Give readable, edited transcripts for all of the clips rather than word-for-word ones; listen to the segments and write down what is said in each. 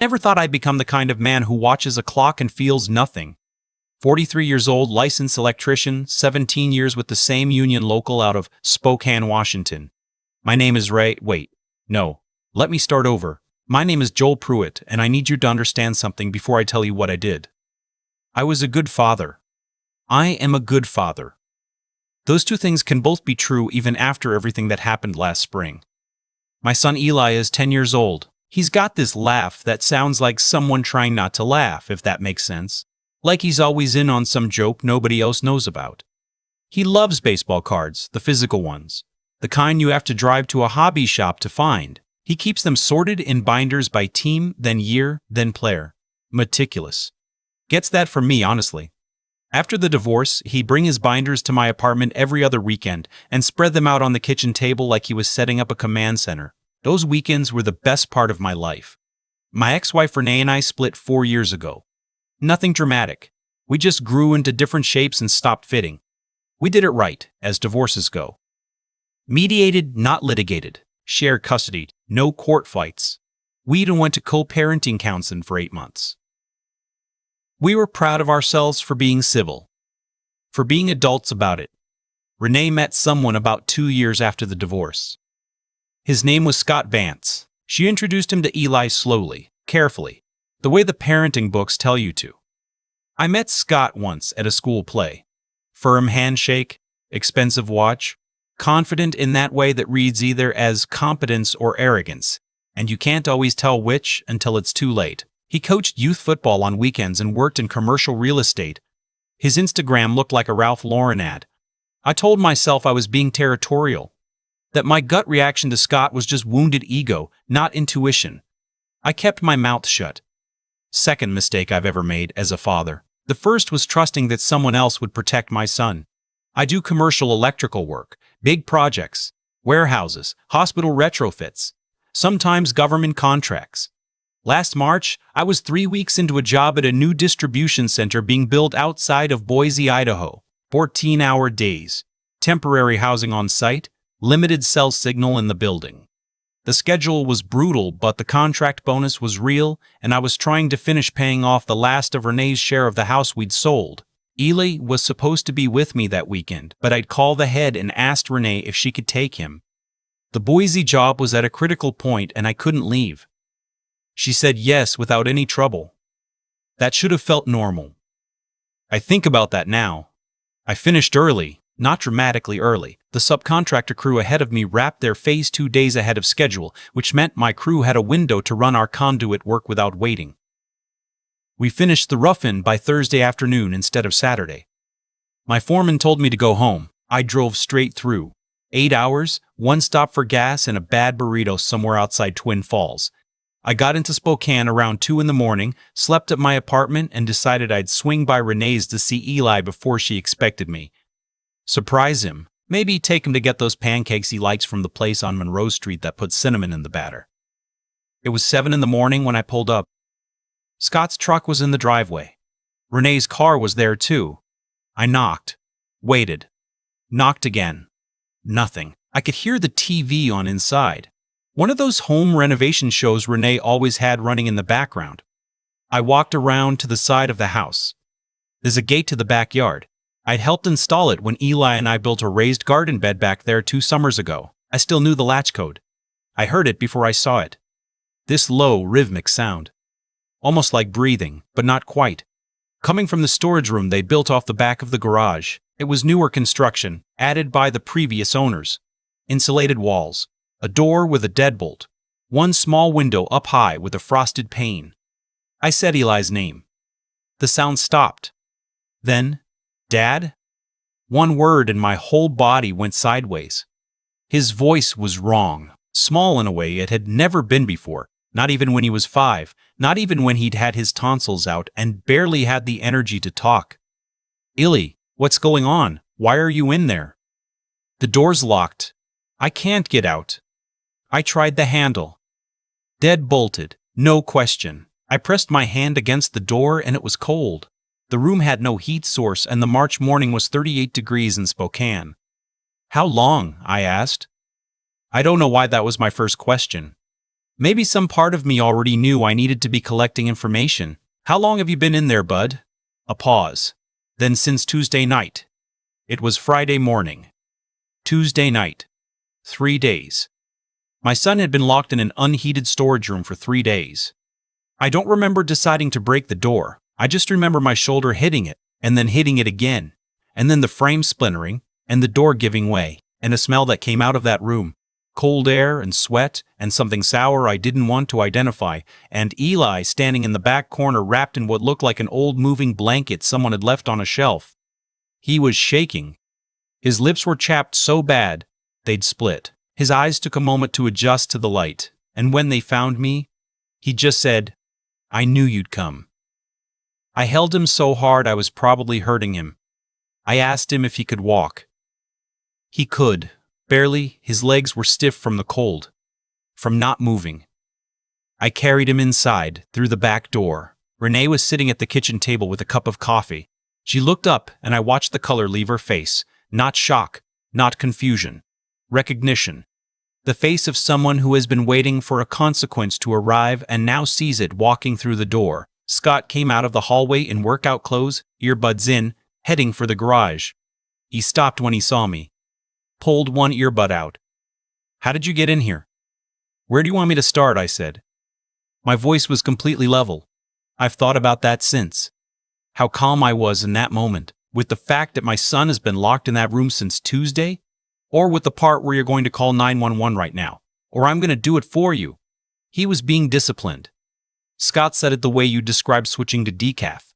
Never thought I'd become the kind of man who watches a clock and feels nothing. 43 years old, licensed electrician, 17 years with the same union local out of Spokane, Washington. My name is Ray. Wait, no. Let me start over. My name is Joel Pruitt, and I need you to understand something before I tell you what I did. I was a good father. I am a good father. Those two things can both be true even after everything that happened last spring. My son Eli is 10 years old. He's got this laugh that sounds like someone trying not to laugh, if that makes sense. Like he's always in on some joke nobody else knows about. He loves baseball cards, the physical ones. The kind you have to drive to a hobby shop to find. He keeps them sorted in binders by team, then year, then player. Meticulous. Gets that from me, honestly. After the divorce, he'd bring his binders to my apartment every other weekend and spread them out on the kitchen table like he was setting up a command center. Those weekends were the best part of my life. My ex-wife Renee and I split 4 years ago. Nothing dramatic. We just grew into different shapes and stopped fitting. We did it right, as divorces go. Mediated, not litigated. Shared custody, no court fights. We even went to co-parenting counseling for 8 months. We were proud of ourselves for being civil, for being adults about it. Renee met someone about 2 years after the divorce. His name was Scott Vance. She introduced him to Eli slowly, carefully, the way the parenting books tell you to. I met Scott once at a school play. Firm handshake, expensive watch, confident in that way that reads either as competence or arrogance, and you can't always tell which until it's too late. He coached youth football on weekends and worked in commercial real estate. His Instagram looked like a Ralph Lauren ad. I told myself I was being territorial, that my gut reaction to Scott was just wounded ego, not intuition. I kept my mouth shut. Second mistake I've ever made as a father. The first was trusting that someone else would protect my son. I do commercial electrical work, big projects, warehouses, hospital retrofits, sometimes government contracts. Last March, I was 3 weeks into a job at a new distribution center being built outside of Boise, Idaho. 14-hour days, temporary housing on site, limited cell signal in the building. The schedule was brutal, but the contract bonus was real, and I was trying to finish paying off the last of Renee's share of the house we'd sold. Eli was supposed to be with me that weekend, but I'd called the head and asked Renee if she could take him. The Boise job was at a critical point and I couldn't leave. She said yes without any trouble. That should have felt normal. I think about that now. I finished early, not dramatically early. The subcontractor crew ahead of me wrapped their phase 2 days ahead of schedule, which meant my crew had a window to run our conduit work without waiting. We finished the rough-in by Thursday afternoon instead of Saturday. My foreman told me to go home. I drove straight through. 8 hours, 1 stop for gas, and a bad burrito somewhere outside Twin Falls. I got into Spokane around 2 in the morning, slept at my apartment, and decided I'd swing by Renee's to see Eli before she expected me. Surprise him. Maybe take him to get those pancakes he likes from the place on Monroe Street that puts cinnamon in the batter. It was 7 in the morning when I pulled up. Scott's truck was in the driveway. Renee's car was there too. I knocked. Waited. Knocked again. Nothing. I could hear the TV on inside. One of those home renovation shows Renee always had running in the background. I walked around to the side of the house. There's a gate to the backyard. I'd helped install it when Eli and I built a raised garden bed back there 2 summers ago. I still knew the latch code. I heard it before I saw it. This low, rhythmic sound. Almost like breathing, but not quite. Coming from the storage room they built off the back of the garage. It was newer construction, added by the previous owners. Insulated walls. A door with a deadbolt. 1 small window up high with a frosted pane. I said Eli's name. The sound stopped. Then, "Dad?" 1 word and my whole body went sideways. His voice was wrong, small in a way it had never been before, not even when he was 5, not even when he'd had his tonsils out and barely had the energy to talk. "Eli, what's going on? Why are you in there?" "The door's locked. I can't get out." I tried the handle. Dead bolted, no question. I pressed my hand against the door and it was cold. The room had no heat source and the March morning was 38 degrees in Spokane. "How long?" I asked. I don't know why that was my first question. Maybe some part of me already knew I needed to be collecting information. How long have you been in there, bud? A pause. Then since Tuesday night. It was Friday morning. Tuesday night. 3 days. My son had been locked in an unheated storage room for 3 days. I don't remember deciding to break the door. I just remember my shoulder hitting it, and then hitting it again, and then the frame splintering, and the door giving way, and a smell that came out of that room. Cold air and sweat and something sour I didn't want to identify, and Eli standing in the back corner wrapped in what looked like an old moving blanket someone had left on a shelf. He was shaking. His lips were chapped so bad they'd split. His eyes took a moment to adjust to the light, and when they found me, he just said, "I knew you'd come." I held him so hard I was probably hurting him. I asked him if he could walk. He could. Barely. His legs were stiff from the cold, from not moving. I carried him inside, through the back door. Renee was sitting at the kitchen table with a cup of coffee. She looked up, and I watched the color leave her face. Not shock, not confusion. Recognition. The face of someone who has been waiting for a consequence to arrive and now sees it walking through the door. Scott came out of the hallway in workout clothes, earbuds in, heading for the garage. He stopped when he saw me. Pulled one earbud out. "How did you get in here?" "Where do you want me to start?" I said. My voice was completely level. I've thought about that since. How calm I was in that moment, with the fact that my son has been locked in that room since Tuesday, or with the part where you're going to call 911 right now, or I'm going to do it for you. He was being disciplined. Scott said it the way you described switching to decaf.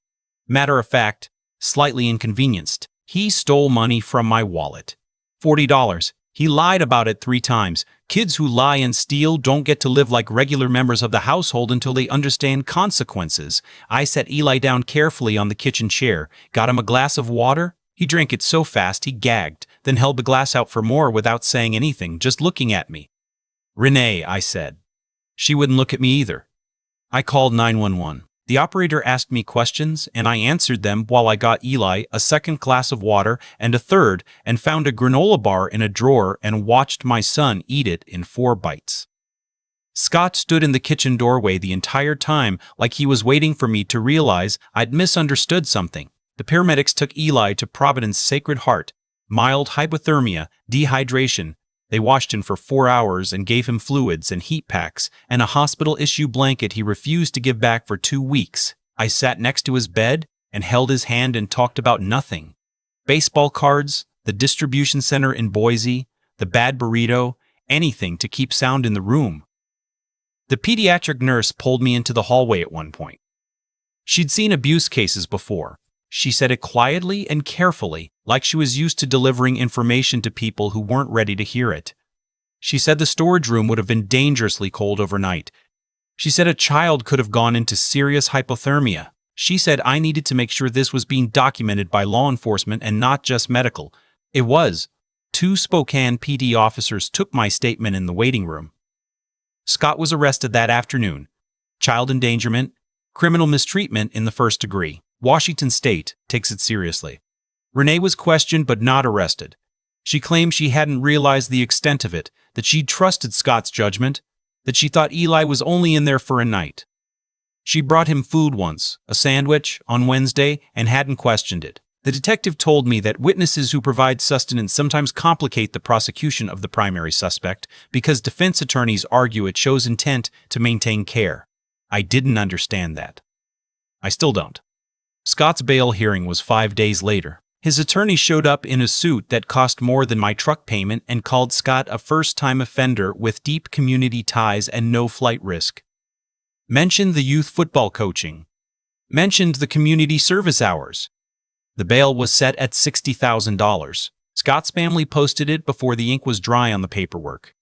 Matter of fact, slightly inconvenienced. He stole money from my wallet. $40. He lied about it 3 times. Kids who lie and steal don't get to live like regular members of the household until they understand consequences. I set Eli down carefully on the kitchen chair, got him a glass of water. He drank it so fast he gagged, then held the glass out for more without saying anything, just looking at me. "Renee," I said. She wouldn't look at me either. I called 911. The operator asked me questions, and I answered them while I got Eli a second glass of water and a third, and found a granola bar in a drawer and watched my son eat it in 4 bites. Scott stood in the kitchen doorway the entire time like he was waiting for me to realize I'd misunderstood something. The paramedics took Eli to Providence Sacred Heart. Mild hypothermia, dehydration. They washed him for 4 hours and gave him fluids and heat packs and a hospital-issue blanket he refused to give back for 2 weeks. I sat next to his bed and held his hand and talked about nothing. Baseball cards, the distribution center in Boise, the bad burrito, anything to keep sound in the room. The pediatric nurse pulled me into the hallway at one point. She'd seen abuse cases before. She said it quietly and carefully, like she was used to delivering information to people who weren't ready to hear it. She said the storage room would have been dangerously cold overnight. She said a child could have gone into serious hypothermia. She said I needed to make sure this was being documented by law enforcement and not just medical. It was. 2 Spokane PD officers took my statement in the waiting room. Scott was arrested that afternoon. Child endangerment, criminal mistreatment in the 1st degree. Washington State takes it seriously. Renee was questioned but not arrested. She claimed she hadn't realized the extent of it, that she'd trusted Scott's judgment, that she thought Eli was only in there for a night. She brought him food once, a sandwich, on Wednesday, and hadn't questioned it. The detective told me that witnesses who provide sustenance sometimes complicate the prosecution of the primary suspect because defense attorneys argue it shows intent to maintain care. I didn't understand that. I still don't. Scott's bail hearing was 5 days later. His attorney showed up in a suit that cost more than my truck payment and called Scott a first-time offender with deep community ties and no flight risk. Mentioned the youth football coaching. Mentioned the community service hours. The bail was set at $60,000. Scott's family posted it before the ink was dry on the paperwork.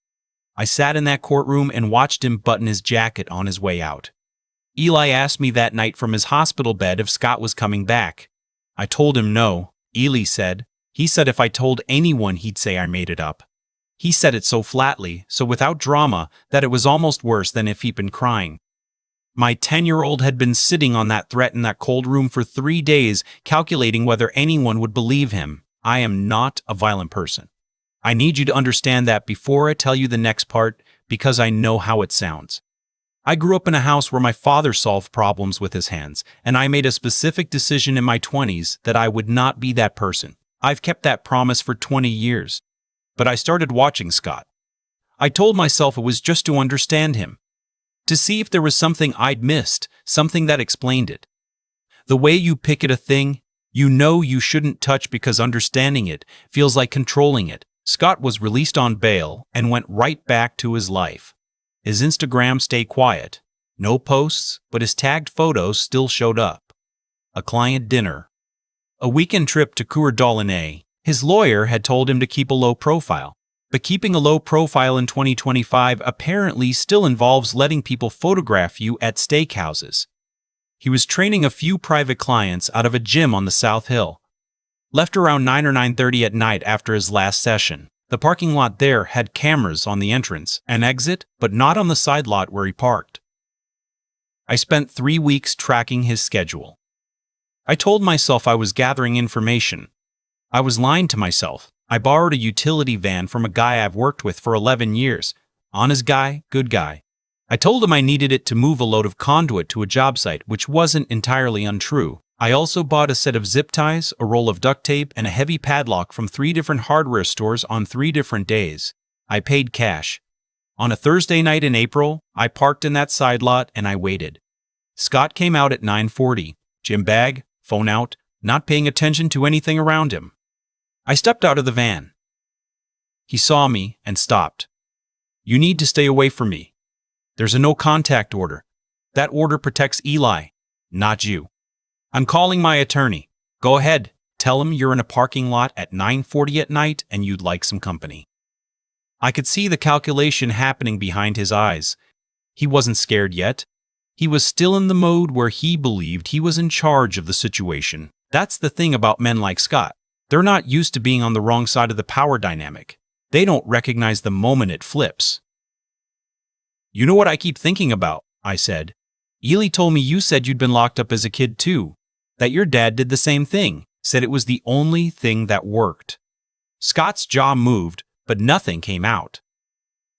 I sat in that courtroom and watched him button his jacket on his way out. Eli asked me that night from his hospital bed if Scott was coming back. I told him no. Eli said. He said if I told anyone he'd say I made it up. He said it so flatly, so without drama, that it was almost worse than if he'd been crying. My 10-year-old had been sitting on that threat in that cold room for 3 days, calculating whether anyone would believe him. I am not a violent person. I need you to understand that before I tell you the next part, because I know how it sounds. I grew up in a house where my father solved problems with his hands, and I made a specific decision in my 20s that I would not be that person. I've kept that promise for 20 years. But I started watching Scott. I told myself it was just to understand him, to see if there was something I'd missed, something that explained it. The way you pick at a thing you know you shouldn't touch because understanding it feels like controlling it. Scott was released on bail and went right back to his life. His Instagram stayed quiet. No posts, but his tagged photos still showed up. A client dinner. A weekend trip to Coeur d'Alene. His lawyer had told him to keep a low profile. But keeping a low profile in 2025 apparently still involves letting people photograph you at steakhouses. He was training a few private clients out of a gym on the South Hill. Left around 9 or 9:30 at night after his last session. The parking lot there had cameras on the entrance and exit, but not on the side lot where he parked. I spent 3 weeks tracking his schedule. I told myself I was gathering information. I was lying to myself. I borrowed a utility van from a guy I've worked with for 11 years. Honest guy, good guy. I told him I needed it to move a load of conduit to a job site, which wasn't entirely untrue. I also bought a set of zip ties, a roll of duct tape, and a heavy padlock from 3 different hardware stores on 3 different days. I paid cash. On a Thursday night in April, I parked in that side lot and I waited. Scott came out at 9:40, gym bag, phone out, not paying attention to anything around him. I stepped out of the van. He saw me and stopped. "You need to stay away from me. There's a no contact order. That order protects Eli, not you. I'm calling my attorney. Go ahead, tell him you're in a parking lot at 9:40 at night and you'd like some company." I could see the calculation happening behind his eyes. He wasn't scared yet. He was still in the mode where he believed he was in charge of the situation. That's the thing about men like Scott. They're not used to being on the wrong side of the power dynamic. They don't recognize the moment it flips. "You know what I keep thinking about," I said. "Ely told me you said you'd been locked up as a kid too. That your dad did the same thing, said it was the only thing that worked." Scott's jaw moved, but nothing came out.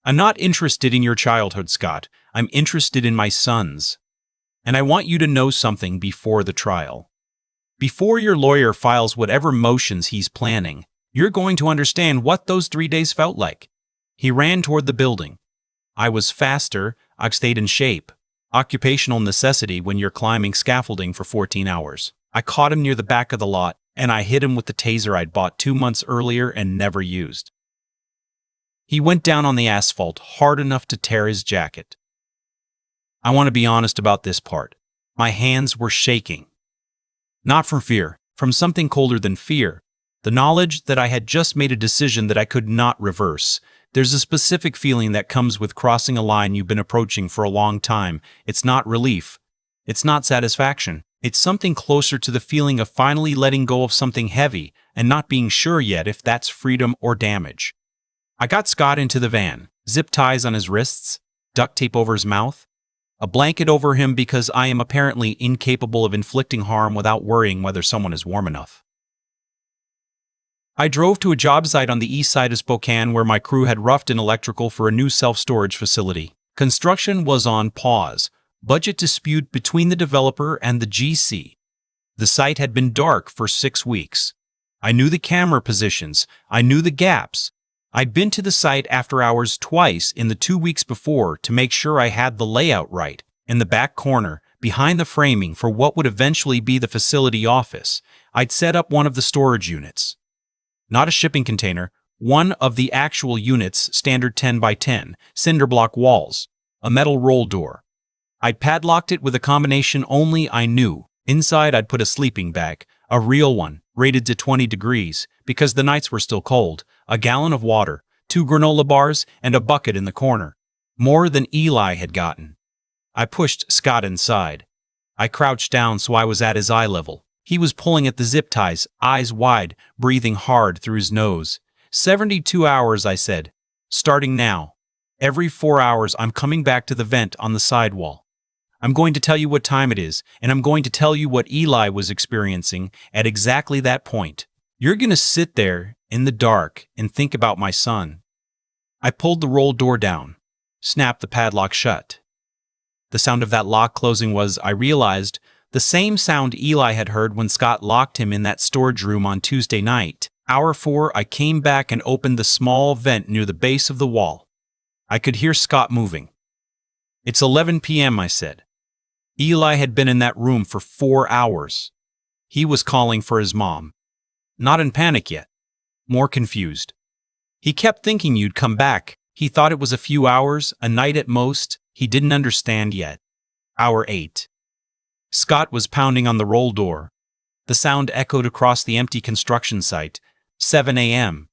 "I'm not interested in your childhood, Scott. I'm interested in my son's. And I want you to know something before the trial. Before your lawyer files whatever motions he's planning, you're going to understand what those 3 days felt like." He ran toward the building. I was faster. I've stayed in shape. Occupational necessity when you're climbing scaffolding for 14 hours. I caught him near the back of the lot, and I hit him with the taser I'd bought 2 months earlier and never used. He went down on the asphalt hard enough to tear his jacket. I want to be honest about this part. My hands were shaking. Not from fear, from something colder than fear. The knowledge that I had just made a decision that I could not reverse. There's a specific feeling that comes with crossing a line you've been approaching for a long time. It's not relief. It's not satisfaction. It's something closer to the feeling of finally letting go of something heavy and not being sure yet if that's freedom or damage. I got Scott into the van, zip ties on his wrists, duct tape over his mouth, a blanket over him because I am apparently incapable of inflicting harm without worrying whether someone is warm enough. I drove to a job site on the east side of Spokane where my crew had roughed in electrical for a new self-storage facility. Construction was on pause. Budget dispute between the developer and the GC. The site had been dark for 6 weeks. I knew the camera positions. I knew the gaps. I'd been to the site after hours twice in the 2 weeks before to make sure I had the layout right. In the back corner, behind the framing for what would eventually be the facility office, I'd set up one of the storage units. Not a shipping container, one of the actual units, standard 10 by 10, cinder block walls, a metal roll door. I'd padlocked it with a combination only I knew. Inside I'd put a sleeping bag, a real one, rated to 20 degrees, because the nights were still cold, a gallon of water, 2 granola bars, and a bucket in the corner. More than Eli had gotten. I pushed Scott inside. I crouched down so I was at his eye level. He was pulling at the zip ties, eyes wide, breathing hard through his nose. 72 hours, I said. Starting now. Every 4 hours I'm coming back to the vent on the sidewall. I'm going to tell you what time it is, and I'm going to tell you what Eli was experiencing at exactly that point. You're going to sit there in the dark and think about my son. I pulled the roll door down, snapped the padlock shut. The sound of that lock closing was, I realized, the same sound Eli had heard when Scott locked him in that storage room on Tuesday night. Hour 4, I came back and opened the small vent near the base of the wall. I could hear Scott moving. "It's 11 p.m., I said. Eli had been in that room for 4 hours. He was calling for his mom. Not in panic yet. More confused. He kept thinking you'd come back. He thought it was a few hours, a night at most. He didn't understand yet." Hour 8. Scott was pounding on the roll door. The sound echoed across the empty construction site. 7 a.m.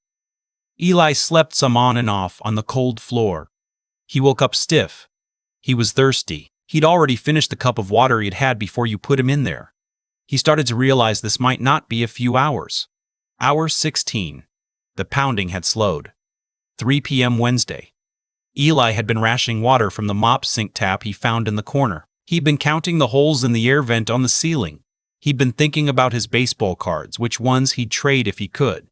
Eli slept some on and off on the cold floor. He woke up stiff. He was thirsty. He'd already finished the cup of water he'd had before you put him in there. He started to realize this might not be a few hours. Hour 16. The pounding had slowed. 3 p.m. Wednesday. Eli had been rationing water from the mop sink tap he found in the corner. He'd been counting the holes in the air vent on the ceiling. He'd been thinking about his baseball cards, which ones he'd trade if he could.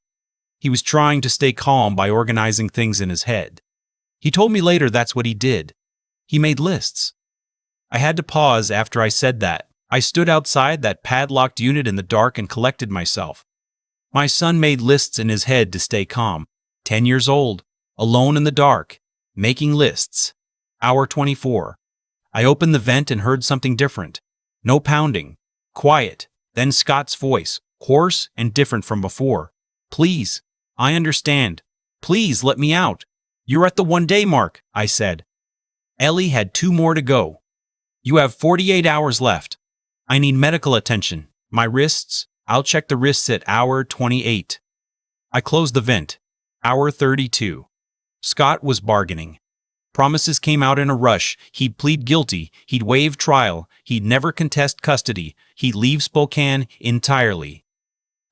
He was trying to stay calm by organizing things in his head. He told me later that's what he did. He made lists. I had to pause after I said that. I stood outside that padlocked unit in the dark and collected myself. My son made lists in his head to stay calm. 10 years old, alone in the dark, making lists. Hour 24. I opened the vent and heard something different. No pounding. Quiet. Then Scott's voice, hoarse and different from before. "Please. I understand. Please let me out. You're at the 1-day mark," I said. "Ellie had 2 more to go. You have 48 hours left. I need medical attention. My wrists, I'll check the wrists at hour 28. I closed the vent. Hour 32. Scott was bargaining. Promises came out in a rush. He'd plead guilty. He'd waive trial. He'd never contest custody. He'd leave Spokane entirely.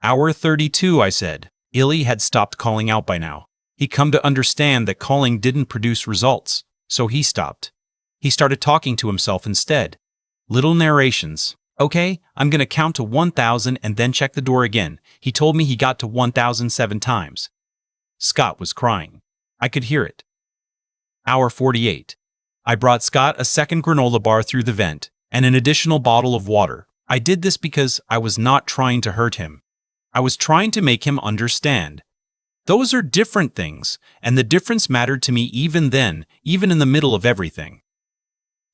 Hour 32, I said. Illy had stopped calling out by now. He'd come to understand that calling didn't produce results, so he stopped. He started talking to himself instead. Little narrations. "Okay, I'm gonna count to 1,000 and then check the door again." He told me he got to 1,007 times. Scott was crying. I could hear it. Hour 48. I brought Scott a second granola bar through the vent and an additional bottle of water. I did this because I was not trying to hurt him. I was trying to make him understand. Those are different things, and the difference mattered to me even then, even in the middle of everything.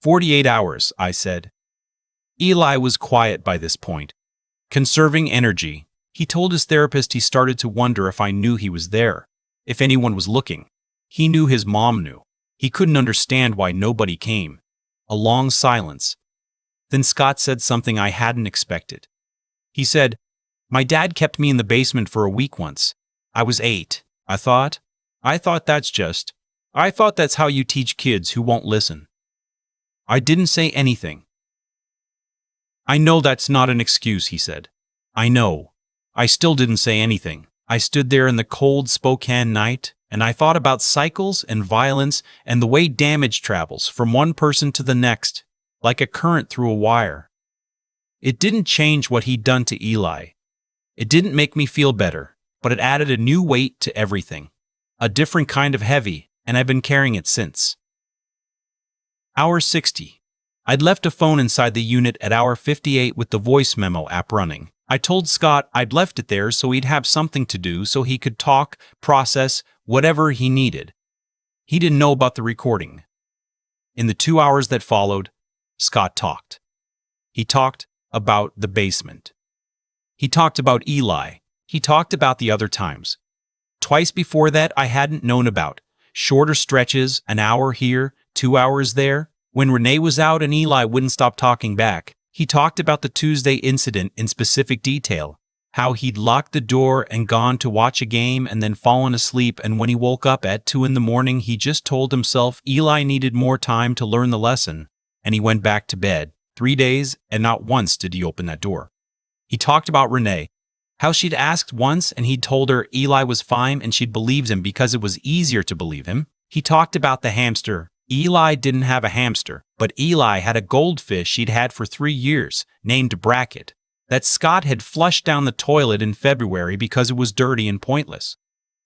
48 hours, I said. Eli was quiet by this point, conserving energy. He told his therapist he started to wonder if I knew he was there, if anyone was looking. He knew his mom knew. He couldn't understand why nobody came. A long silence. Then Scott said something I hadn't expected. He said, "My dad kept me in the basement for a week once. I was 8. I thought that's how you teach kids who won't listen." I didn't say anything. "I know that's not an excuse," he said. "I know." I still didn't say anything. I stood there in the cold Spokane night, and I thought about cycles and violence and the way damage travels from one person to the next, like a current through a wire. It didn't change what he'd done to Eli. It didn't make me feel better, but it added a new weight to everything. A different kind of heavy, and I've been carrying it since. Hour 60. I'd left a phone inside the unit at hour 58 with the voice memo app running. I told Scott I'd left it there so he'd have something to do so he could talk, process, whatever he needed. He didn't know about the recording. In the 2 hours that followed, Scott talked. He talked about the basement. He talked about Eli. He talked about the other times. Twice before that I hadn't known about. Shorter stretches, an hour here, 2 hours there. When Renee was out and Eli wouldn't stop talking back, he talked about the Tuesday incident in specific detail. How he'd locked the door and gone to watch a game and then fallen asleep, and when he woke up at 2 in the morning he just told himself Eli needed more time to learn the lesson, and he went back to bed. 3 days, and not once did he open that door. He talked about Renee. How she'd asked once and he'd told her Eli was fine and she'd believed him because it was easier to believe him. He talked about the hamster. Eli didn't have a hamster, but Eli had a goldfish she'd had for 3 years, named Bracket, that Scott had flushed down the toilet in February because it was dirty and pointless.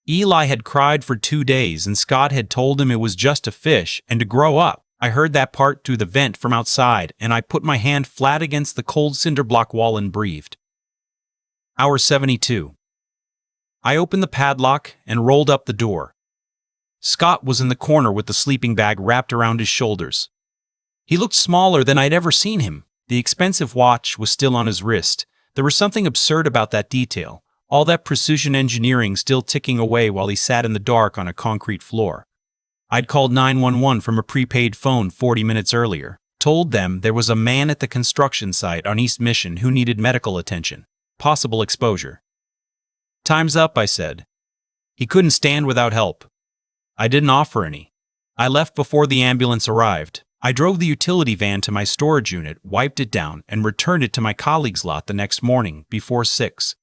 Eli had cried for 2 days and Scott had told him it was just a fish and to grow up. I heard that part through the vent from outside, and I put my hand flat against the cold cinder block wall and breathed. Hour 72. I opened the padlock and rolled up the door. Scott was in the corner with the sleeping bag wrapped around his shoulders. He looked smaller than I'd ever seen him. The expensive watch was still on his wrist. There was something absurd about that detail, all that precision engineering still ticking away while he sat in the dark on a concrete floor. I'd called 911 from a prepaid phone 40 minutes earlier, told them there was a man at the construction site on East Mission who needed medical attention, possible exposure. "Time's up," I said. He couldn't stand without help. I didn't offer any. I left before the ambulance arrived. I drove the utility van to my storage unit, wiped it down, and returned it to my colleague's lot the next morning before 6.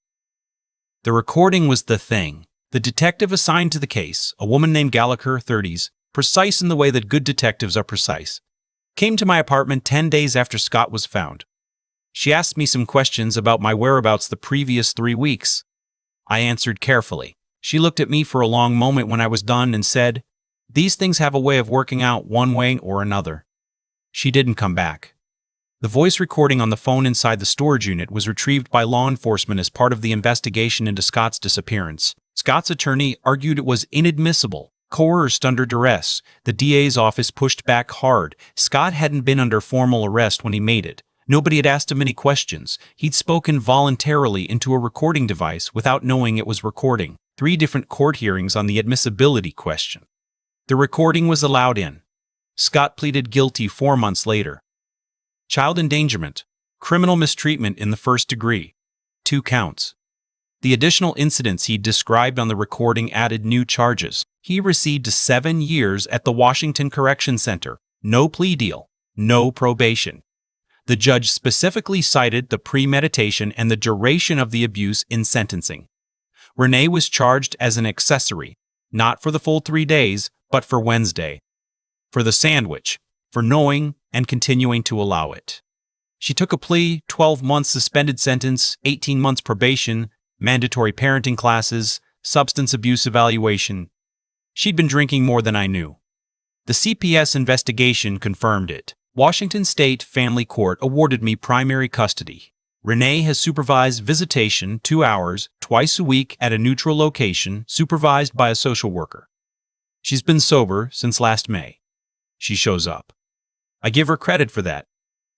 The recording was the thing. The detective assigned to the case, a woman named Gallagher, 30s, precise in the way that good detectives are precise, came to my apartment 10 days after Scott was found. She asked me some questions about my whereabouts the previous 3 weeks. I answered carefully. She looked at me for a long moment when I was done and said, "These things have a way of working out one way or another." She didn't come back. The voice recording on the phone inside the storage unit was retrieved by law enforcement as part of the investigation into Scott's disappearance. Scott's attorney argued it was inadmissible, coerced under duress. The DA's office pushed back hard. Scott hadn't been under formal arrest when he made it. Nobody had asked him any questions. He'd spoken voluntarily into a recording device without knowing it was recording. 3 different court hearings on the admissibility question. The recording was allowed in. Scott pleaded guilty 4 months later. Child endangerment, criminal mistreatment in the first degree, 2 counts. The additional incidents he described on the recording added new charges. He received 7 years at the Washington Correction Center, no plea deal, no probation. The judge specifically cited the premeditation and the duration of the abuse in sentencing. Renee was charged as an accessory, not for the full 3 days, but for Wednesday. For the sandwich, for knowing and continuing to allow it. She took a plea, 12 months suspended sentence, 18 months probation, mandatory parenting classes, substance abuse evaluation. She'd been drinking more than I knew. The CPS investigation confirmed it. Washington State Family Court awarded me primary custody. Renee has supervised visitation 2 hours, twice a week at a neutral location, supervised by a social worker. She's been sober since last May. She shows up. I give her credit for that.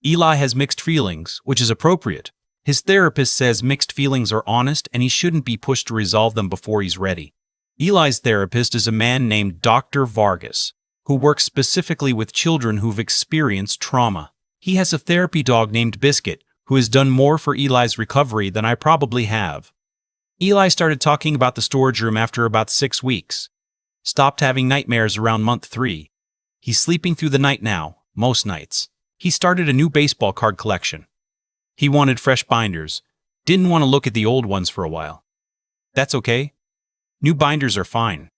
Eli has mixed feelings, which is appropriate. His therapist says mixed feelings are honest and he shouldn't be pushed to resolve them before he's ready. Eli's therapist is a man named Dr. Vargas, who works specifically with children who've experienced trauma. He has a therapy dog named Biscuit, who has done more for Eli's recovery than I probably have. Eli started talking about the storage room after about 6 weeks. Stopped having nightmares around month 3. He's sleeping through the night now, most nights. He started a new baseball card collection. He wanted fresh binders. Didn't want to look at the old ones for a while. That's okay. New binders are fine.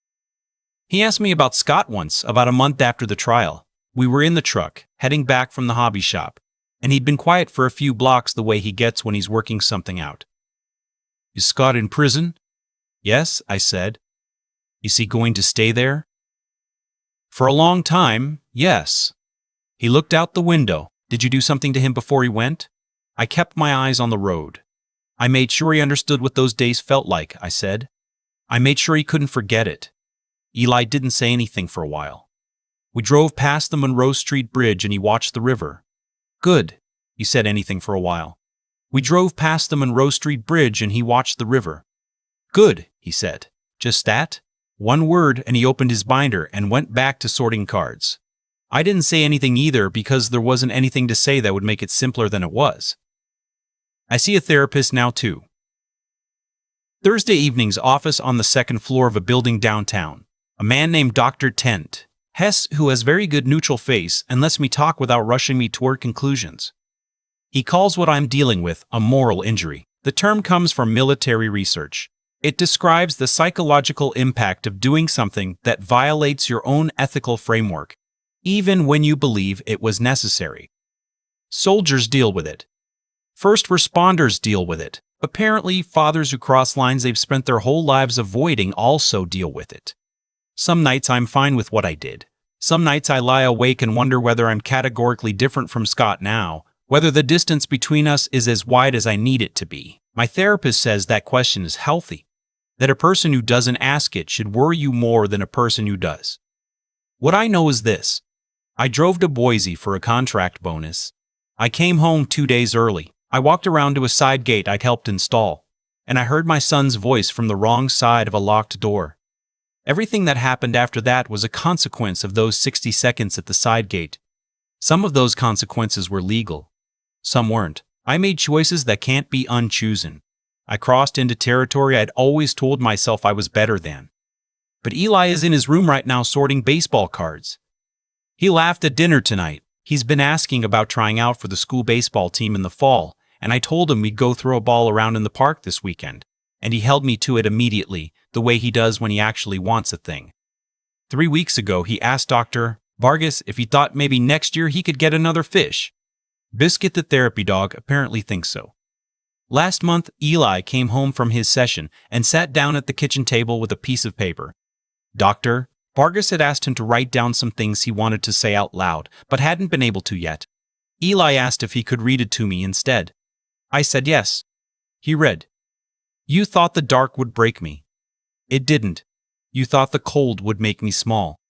He asked me about Scott once, about a month after the trial. We were in the truck, heading back from the hobby shop, and he'd been quiet for a few blocks the way he gets when he's working something out. "Is Scott in prison?" "Yes," I said. "Is he going to stay there?" "For a long time, yes." He looked out the window. "Did you do something to him before he went?" I kept my eyes on the road. "I made sure he understood what those days felt like," I said. "I made sure he couldn't forget it." Eli didn't say anything for a while. We drove past the Monroe Street Bridge and he watched the river. "Good," he said anything for a while. We drove past the Monroe Street Bridge and he watched the river. "Good," he said. "Just that?" 1 word, and he opened his binder and went back to sorting cards. I didn't say anything either because there wasn't anything to say that would make it simpler than it was. I see a therapist now too. Thursday evening's office on the 2nd floor of a building downtown. A man named Dr. Tent Hess, who has very good neutral face and lets me talk without rushing me toward conclusions. He calls what I'm dealing with a moral injury. The term comes from military research. It describes the psychological impact of doing something that violates your own ethical framework, even when you believe it was necessary. Soldiers deal with it. First responders deal with it. Apparently, fathers who cross lines they've spent their whole lives avoiding also deal with it. Some nights I'm fine with what I did. Some nights I lie awake and wonder whether I'm categorically different from Scott now, whether the distance between us is as wide as I need it to be. My therapist says that question is healthy, that a person who doesn't ask it should worry you more than a person who does. What I know is this. I drove to Boise for a contract bonus. I came home 2 days early. I walked around to a side gate I'd helped install, and I heard my son's voice from the wrong side of a locked door. Everything that happened after that was a consequence of those 60 seconds at the side gate. Some of those consequences were legal. Some weren't. I made choices that can't be unchosen. I crossed into territory I'd always told myself I was better than. But Eli is in his room right now sorting baseball cards. He laughed at dinner tonight. He's been asking about trying out for the school baseball team in the fall, and I told him we'd go throw a ball around in the park this weekend. And he held me to it immediately, the way he does when he actually wants a thing. 3 weeks ago, he asked Dr. Vargas if he thought maybe next year he could get another fish. Biscuit the therapy dog apparently thinks so. Last month, Eli came home from his session and sat down at the kitchen table with a piece of paper. Dr. Vargas had asked him to write down some things he wanted to say out loud, but hadn't been able to yet. Eli asked if he could read it to me instead. I said yes. He read, "You thought the dark would break me. It didn't. You thought the cold would make me small.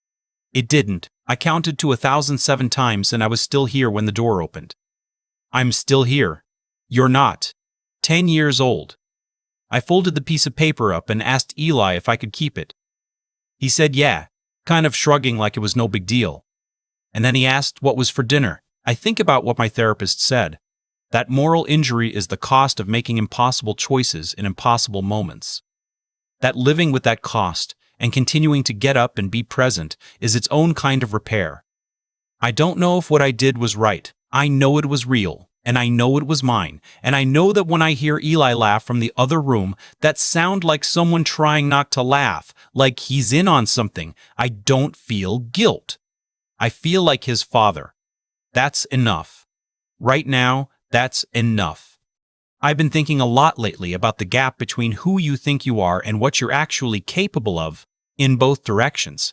It didn't. I counted to 1,007 times and I was still here when the door opened. I'm still here. You're not. 10 years old." I folded the piece of paper up and asked Eli if I could keep it. He said yeah, kind of shrugging like it was no big deal. And then he asked what was for dinner. I think about what my therapist said. That moral injury is the cost of making impossible choices in impossible moments. That living with that cost and continuing to get up and be present is its own kind of repair. I don't know if what I did was right. I know it was real, and I know it was mine, and I know that when I hear Eli laugh from the other room, that sound like someone trying not to laugh, like he's in on something, I don't feel guilt. I feel like his father. That's enough. Right now, that's enough. I've been thinking a lot lately about the gap between who you think you are and what you're actually capable of, in both directions.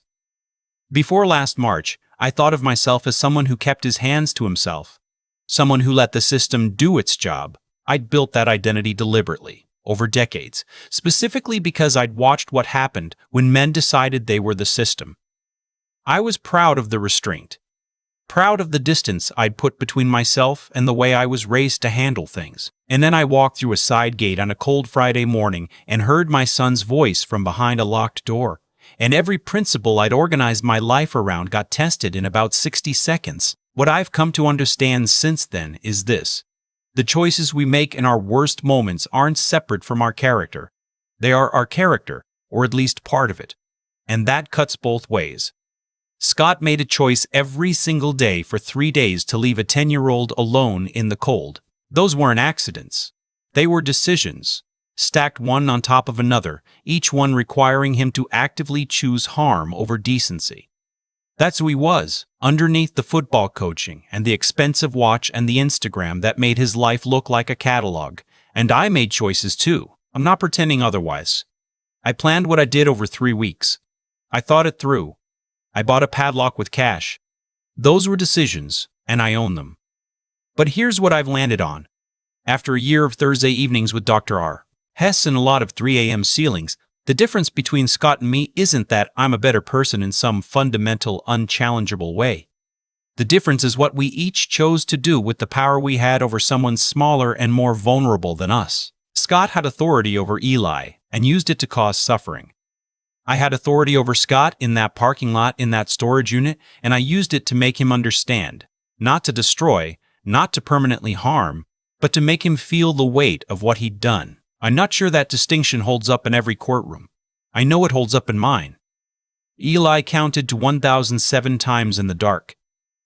Before last March, I thought of myself as someone who kept his hands to himself, someone who let the system do its job. I'd built that identity deliberately, over decades, specifically because I'd watched what happened when men decided they were the system. I was proud of the restraint. Proud of the distance I'd put between myself and the way I was raised to handle things. And then I walked through a side gate on a cold Friday morning and heard my son's voice from behind a locked door. And every principle I'd organized my life around got tested in about 60 seconds. What I've come to understand since then is this. The choices we make in our worst moments aren't separate from our character. They are our character, or at least part of it. And that cuts both ways. Scott made a choice every single day for 3 days to leave a 10-year-old alone in the cold. Those weren't accidents. They were decisions, stacked one on top of another, each one requiring him to actively choose harm over decency. That's who he was, underneath the football coaching and the expensive watch and the Instagram that made his life look like a catalog. And I made choices too. I'm not pretending otherwise. I planned what I did over 3 weeks. I thought it through. I bought a padlock with cash. Those were decisions, and I own them. But here's what I've landed on. After a year of Thursday evenings with Dr. R. Hess and a lot of 3 a.m. ceilings, the difference between Scott and me isn't that I'm a better person in some fundamental, unchallengeable way. The difference is what we each chose to do with the power we had over someone smaller and more vulnerable than us. Scott had authority over Eli and used it to cause suffering. I had authority over Scott in that parking lot in that storage unit, and I used it to make him understand, not to destroy, not to permanently harm, but to make him feel the weight of what he'd done. I'm not sure that distinction holds up in every courtroom. I know it holds up in mine. Eli counted to 1,007 times in the dark.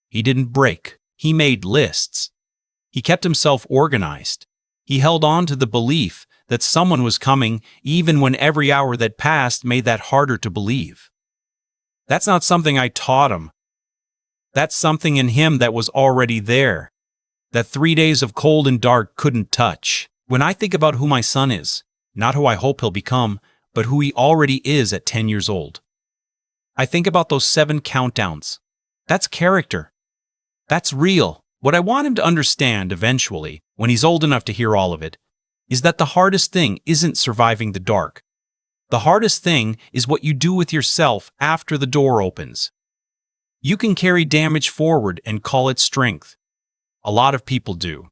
He didn't break. He made lists. He kept himself organized. He held on to the belief that someone was coming, even when every hour that passed made that harder to believe. That's not something I taught him. That's something in him that was already there, that 3 days of cold and dark couldn't touch. When I think about who my son is, not who I hope he'll become, but who he already is at 10 years old, I think about those 7 countdowns. That's character. That's real. What I want him to understand eventually, when he's old enough to hear all of it, is that the hardest thing isn't surviving the dark. The hardest thing is what you do with yourself after the door opens. You can carry damage forward and call it strength. A lot of people do.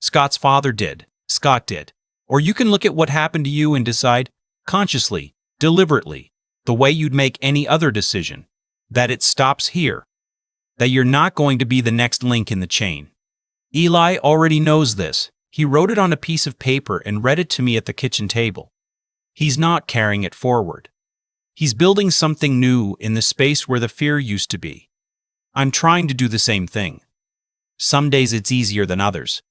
Scott's father did. Scott did. Or you can look at what happened to you and decide, consciously, deliberately, the way you'd make any other decision, that it stops here. That you're not going to be the next link in the chain. Eli already knows this. He wrote it on a piece of paper and read it to me at the kitchen table. He's not carrying it forward. He's building something new in the space where the fear used to be. I'm trying to do the same thing. Some days it's easier than others.